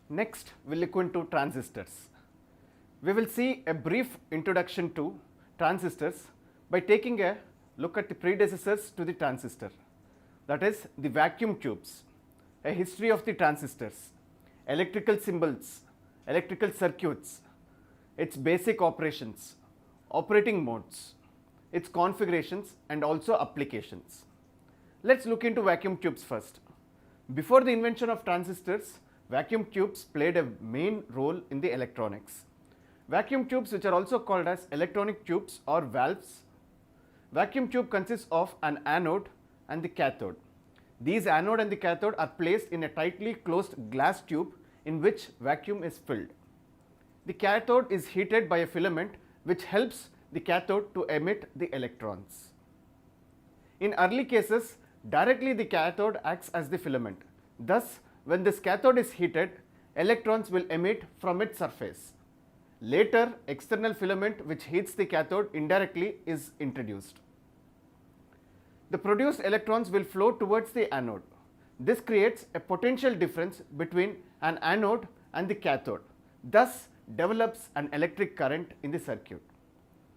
Next, we'll look into transistors. We will see a brief introduction to transistors by taking a look at the predecessors to the transistor, that is the vacuum tubes, a history of the transistors, electrical symbols, electrical circuits, its basic operations, operating modes, its configurations and also applications. Let's look into vacuum tubes first. Before the invention of transistors, vacuum tubes played a main role in the electronics. Vacuum tubes, which are also called as electronic tubes or valves. Vacuum tube consists of an anode and the cathode. These anode and the cathode are placed in a tightly closed glass tube in which vacuum is filled. The cathode is heated by a filament which helps the cathode to emit the electrons. In early cases, directly the cathode acts as the filament. Thus, when this cathode is heated, electrons will emit from its surface. Later, external filament which heats the cathode indirectly is introduced. The produced electrons will flow towards the anode. This creates a potential difference between an anode and the cathode, thus develops an electric current in the circuit.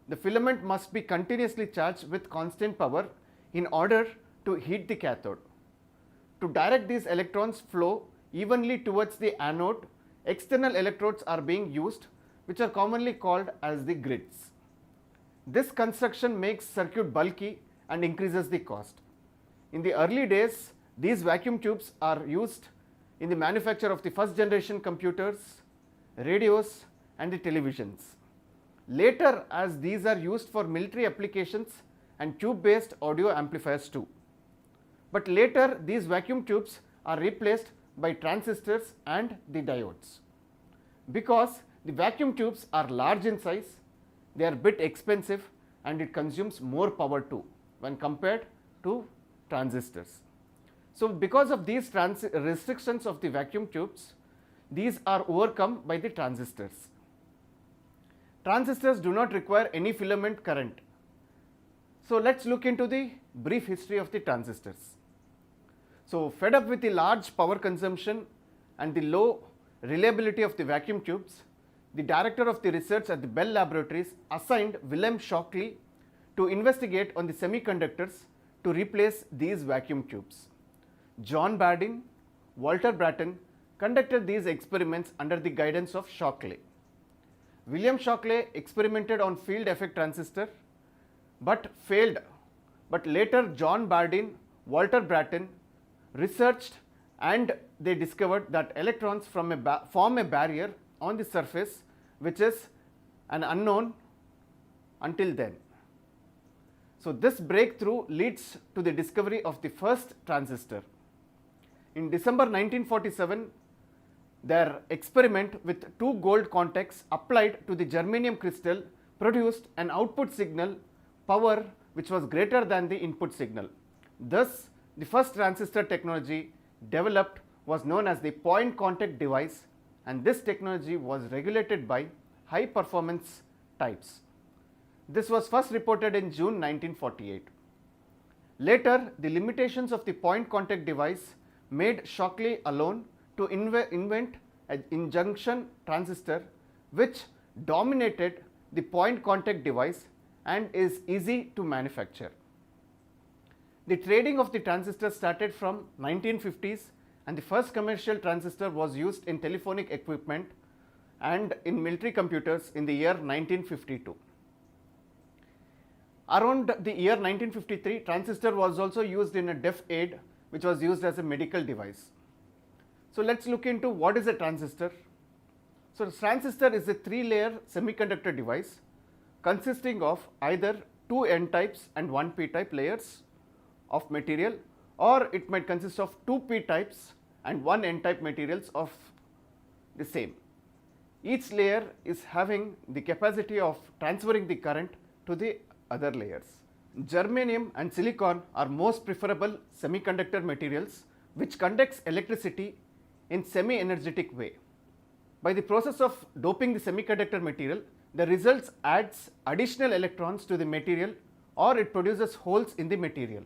The filament must be continuously charged with constant power in order to heat the cathode. To direct these electrons flow evenly towards the anode, external electrodes are being used, which are commonly called as the grids. This construction makes circuit bulky and increases the cost. In the early days, these vacuum tubes are used in the manufacture of the first generation computers, radios and the televisions. Later, as these are used for military applications and tube based audio amplifiers too. But later these vacuum tubes are replaced by transistors and the diodes. Because the vacuum tubes are large in size, they are bit expensive and it consumes more power too when compared to transistors. So, because of these restrictions of the vacuum tubes, these are overcome by the transistors. Transistors do not require any filament current. So, let us look into the brief history of the transistors. So, fed up with the large power consumption and the low reliability of the vacuum tubes, the director of the research at the Bell Laboratories assigned Wilhelm Shockley to investigate on the semiconductors to replace these vacuum tubes. John Bardeen, Walter Brattain conducted these experiments under the guidance of Shockley. William Shockley experimented on field effect transistor but failed, but later John Bardeen, Walter Brattain researched and they discovered that electrons form a barrier on the surface which is an unknown until then. So, this breakthrough leads to the discovery of the first transistor. In December 1947, their experiment with two gold contacts applied to the germanium crystal produced an output signal power which was greater than the input signal. Thus, the first transistor technology developed was known as the point contact device, and this technology was regulated by high performance types. This was first reported in June 1948. Later, the limitations of the point contact device made Shockley alone to invent an junction transistor which dominated the point contact device and is easy to manufacture. The trading of the transistor started from 1950s and the first commercial transistor was used in telephonic equipment and in military computers in the year 1952. Around the year 1953, transistor was also used in a deaf aid which was used as a medical device. So, let us look into what is a transistor. So, transistor is a 3-layer semiconductor device consisting of either 2 n types and 1 p type layers of material, or it might consist of 2 p types and 1 n type materials of the same. Each layer is having the capacity of transferring the current to the other layers. Germanium and silicon are most preferable semiconductor materials which conducts electricity in semi-energetic way. By the process of doping the semiconductor material, the results adds additional electrons to the material or it produces holes in the material.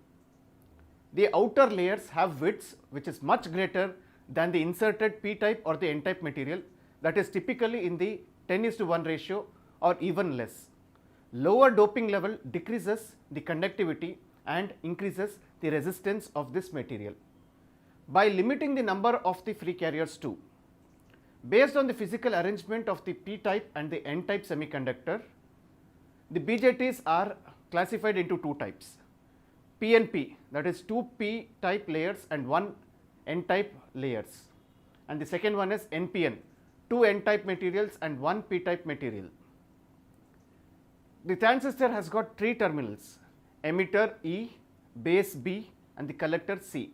The outer layers have widths which is much greater than the inserted p-type or the n-type material, that is typically in the 10:1 ratio or even less. Lower doping level decreases the conductivity and increases the resistance of this material. By limiting the number of the free carriers too, based on the physical arrangement of the p-type and the n-type semiconductor, the BJTs are classified into two types: PNP, that is two p-type layers and one n-type layers, and the second one is NPN, two n-type materials and one p-type material. The transistor has got three terminals: emitter E, base B and the collector C,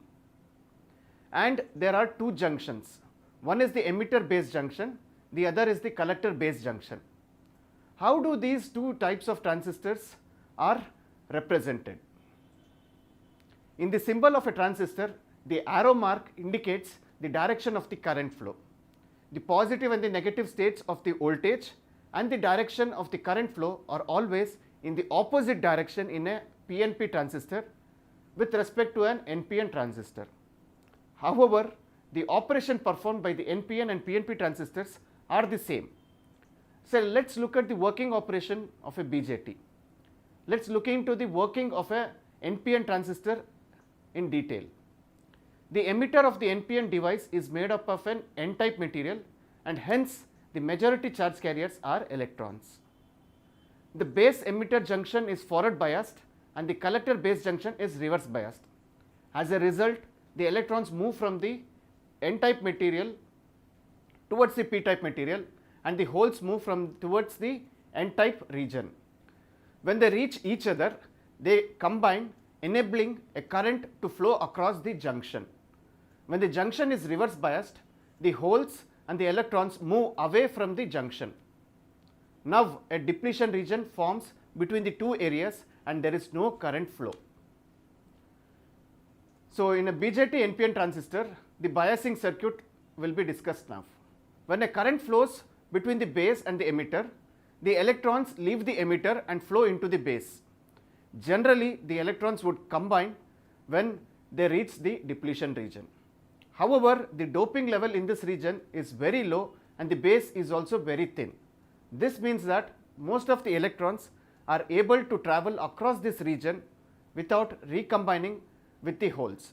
and there are two junctions. One is the emitter base junction, the other is the collector base junction. How do these two types of transistors are represented? In the symbol of a transistor, the arrow mark indicates the direction of the current flow. The positive and the negative states of the voltage and the direction of the current flow are always in the opposite direction in a PNP transistor with respect to an NPN transistor. However, the operation performed by the NPN and PNP transistors are the same. So let's look at the working operation of a BJT. Let's look into the working of a NPN transistor in detail. The emitter of the NPN device is made up of an N-type material, and hence the majority charge carriers are electrons. The base emitter junction is forward biased and the collector base junction is reverse biased. As a result, the electrons move from the N-type material towards the P-type material and the holes move from towards the N-type region. When they reach each other, they combine, enabling a current to flow across the junction. When the junction is reverse biased, the holes and the electrons move away from the junction. Now a depletion region forms between the two areas and there is no current flow. So in a BJT NPN transistor, the biasing circuit will be discussed now. When a current flows between the base and the emitter, the electrons leave the emitter and flow into the base. Generally, the electrons would combine when they reach the depletion region. However, the doping level in this region is very low and the base is also very thin. This means that most of the electrons are able to travel across this region without recombining with the holes.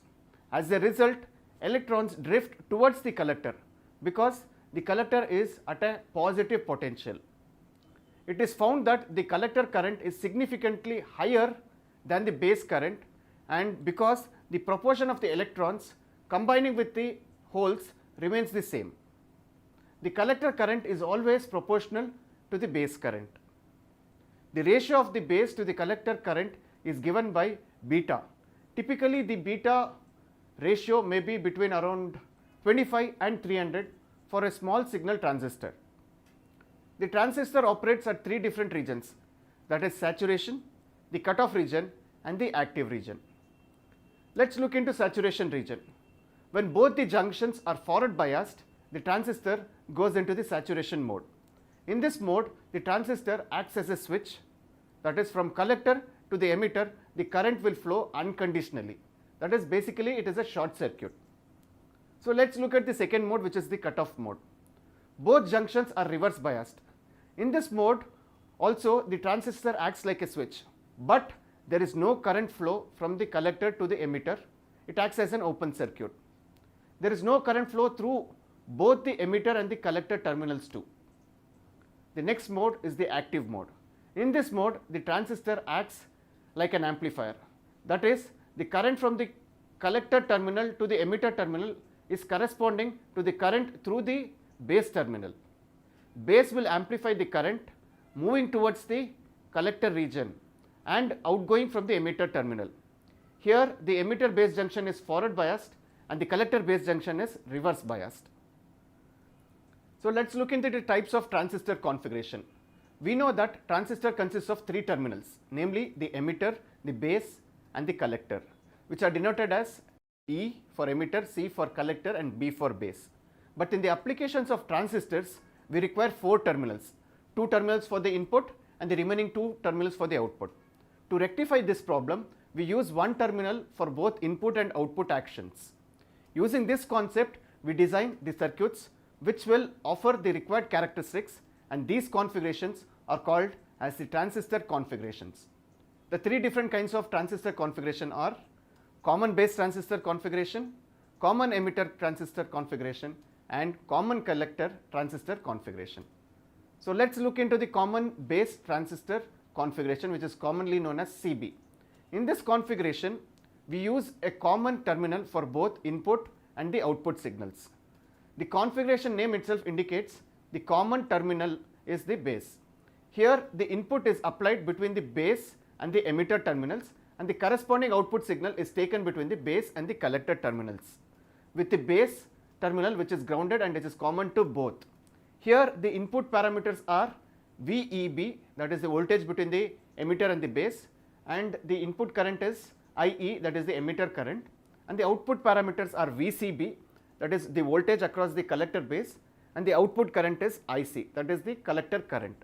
As a result, electrons drift towards the collector because the collector is at a positive potential. It is found that the collector current is significantly higher than the base current, and because the proportion of the electrons combining with the holes remains the same. The collector current is always proportional to the base current. The ratio of the base to the collector current is given by beta. Typically, the beta ratio may be between around 25 and 300 for a small signal transistor. The transistor operates at three different regions, that is saturation, the cutoff region and the active region. Let's look into saturation region. When both the junctions are forward biased, the transistor goes into the saturation mode. In this mode, the transistor acts as a switch, that is from collector to the emitter, the current will flow unconditionally. That is basically it is a short circuit. So let's look at the second mode, which is the cutoff mode. Both junctions are reverse biased. In this mode also the transistor acts like a switch, but there is no current flow from the collector to the emitter. It acts as an open circuit. There is no current flow through both the emitter and the collector terminals too. The next mode is the active mode. In this mode, the transistor acts like an amplifier. That is, the current from the collector terminal to the emitter terminal is corresponding to the current through the base terminal. Base will amplify the current moving towards the collector region and outgoing from the emitter terminal. Here the emitter base junction is forward biased and the collector base junction is reverse biased. So let's look into the types of transistor configuration. We know that transistor consists of three terminals, namely the emitter, the base and the collector, which are denoted as E for emitter, C for collector and B for base. But in the applications of transistors, we require four terminals, two terminals for the input and the remaining two terminals for the output. To rectify this problem, we use one terminal for both input and output actions. Using this concept, we design the circuits which will offer the required characteristics, and these configurations are called as the transistor configurations. The three different kinds of transistor configuration are common base transistor configuration, common emitter transistor configuration, and common collector transistor configuration. So let's look into the common base transistor configuration, which is commonly known as CB. In this configuration, we use a common terminal for both input and the output signals. The configuration name itself indicates the common terminal is the base. Here the input is applied between the base and the emitter terminals, and the corresponding output signal is taken between the base and the collector terminals, with the base terminal which is grounded and it is common to both. Here the input parameters are VEB, that is the voltage between the emitter and the base, and the input current is IE, that is the emitter current, and the output parameters are VCB, that is the voltage across the collector base, and the output current is IC, that is the collector current.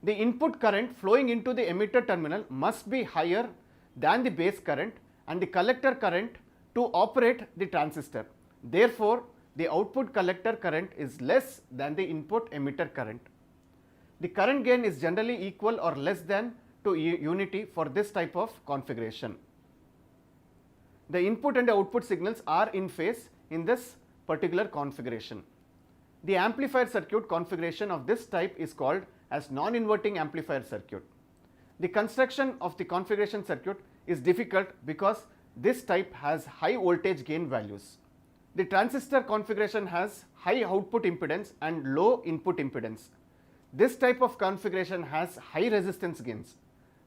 The input current flowing into the emitter terminal must be higher than the base current and the collector current to operate the transistor. Therefore, the output collector current is less than the input emitter current. The current gain is generally equal or less than to unity for this type of configuration. The input and the output signals are in phase in this particular configuration. The amplifier circuit configuration of this type is called as non-inverting amplifier circuit. The construction of the configuration circuit is difficult because this type has high voltage gain values. The transistor configuration has high output impedance and low input impedance. This type of configuration has high resistance gains,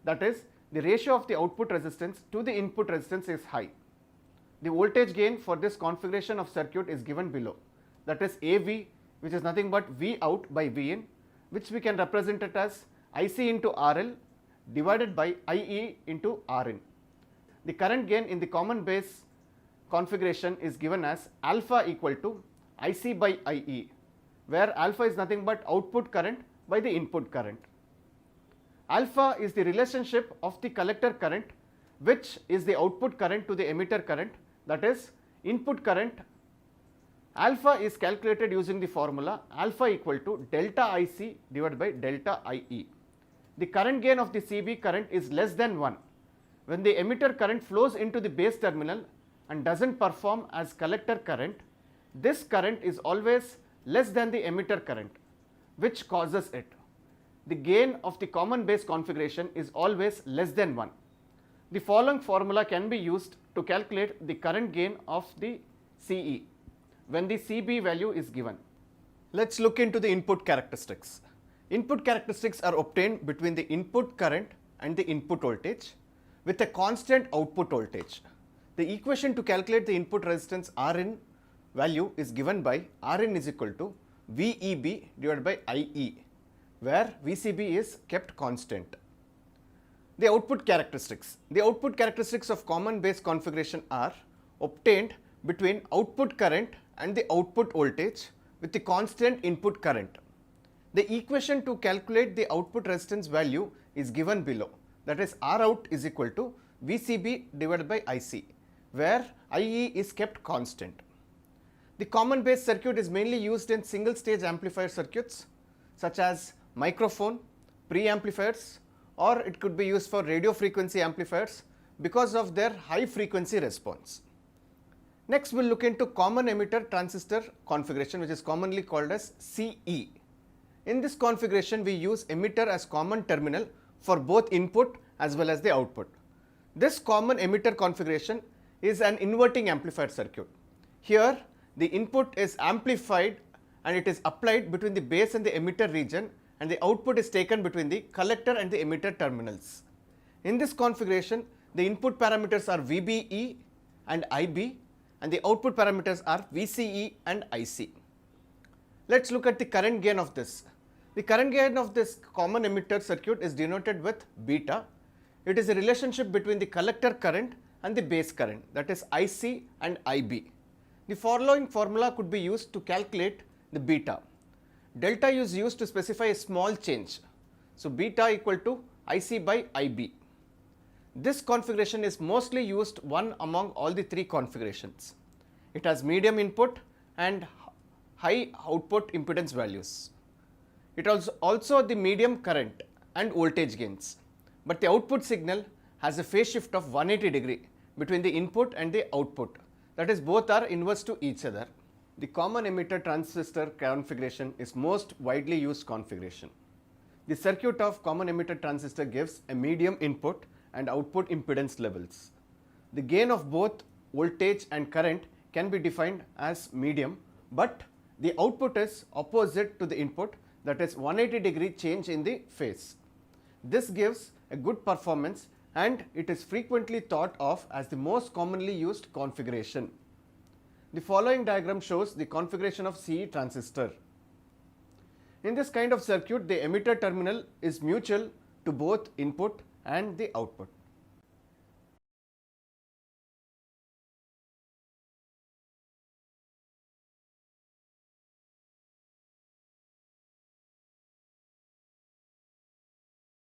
that is, the ratio of the output resistance to the input resistance is high. The voltage gain for this configuration of circuit is given below, that is AV, which is nothing but V out by V in, which we can represent it as IC into RL divided by IE into RN. The current gain in the common base configuration is given as alpha equal to IC by IE, where alpha is nothing but output current by the input current. Alpha is the relationship of the collector current, which is the output current to the emitter current, that is input current. Alpha is calculated using the formula alpha equal to delta IC divided by delta IE. The current gain of the CB current is less than 1 when the emitter current flows into the base terminal and does not perform as collector current. This current is always less than the emitter current, which causes it. The gain of the common base configuration is always less than 1. The following formula can be used to calculate the current gain of the CE when the CB value is given. Let's look into the input characteristics. Input characteristics are obtained between the input current and the input voltage with a constant output voltage. The equation to calculate the input resistance Rn value is given by Rn is equal to VEB divided by IE, where VCB is kept constant. The output characteristics. The output characteristics of common base configuration are obtained between output current and the output voltage with the constant input current. The equation to calculate the output resistance value is given below, that is Rout is equal to VCB divided by IC, where IE is kept constant. The common base circuit is mainly used in single stage amplifier circuits such as microphone, preamplifiers, or it could be used for radio frequency amplifiers because of their high frequency response. Next we will look into common emitter transistor configuration, which is commonly called as CE. In this configuration we use emitter as common terminal for both input as well as the output. This common emitter configuration is an inverting amplifier circuit. Here the input is amplified and it is applied between the base and the emitter region, and the output is taken between the collector and the emitter terminals. In this configuration, the input parameters are VBE and IB, and the output parameters are VCE and IC. Let's look at the current gain of this. The current gain of this common emitter circuit is denoted with beta. It is a relationship between the collector current and the base current, that is IC and IB. The following formula could be used to calculate the beta. Delta is used to specify a small change. So beta equal to IC by IB. This configuration is mostly used one among all the three configurations. It has medium input and high output impedance values. It is also the medium current and voltage gains, but the output signal has a phase shift of 180 degree between the input and the output, that is both are inverse to each other. The common emitter transistor configuration is most widely used configuration. The circuit of common emitter transistor gives a medium input and output impedance levels. The gain of both voltage and current can be defined as medium, but the output is opposite to the input, that is 180 degree change in the phase. This gives a good performance and it is frequently thought of as the most commonly used configuration. The following diagram shows the configuration of CE transistor. In this kind of circuit, the emitter terminal is mutual to both input and the output.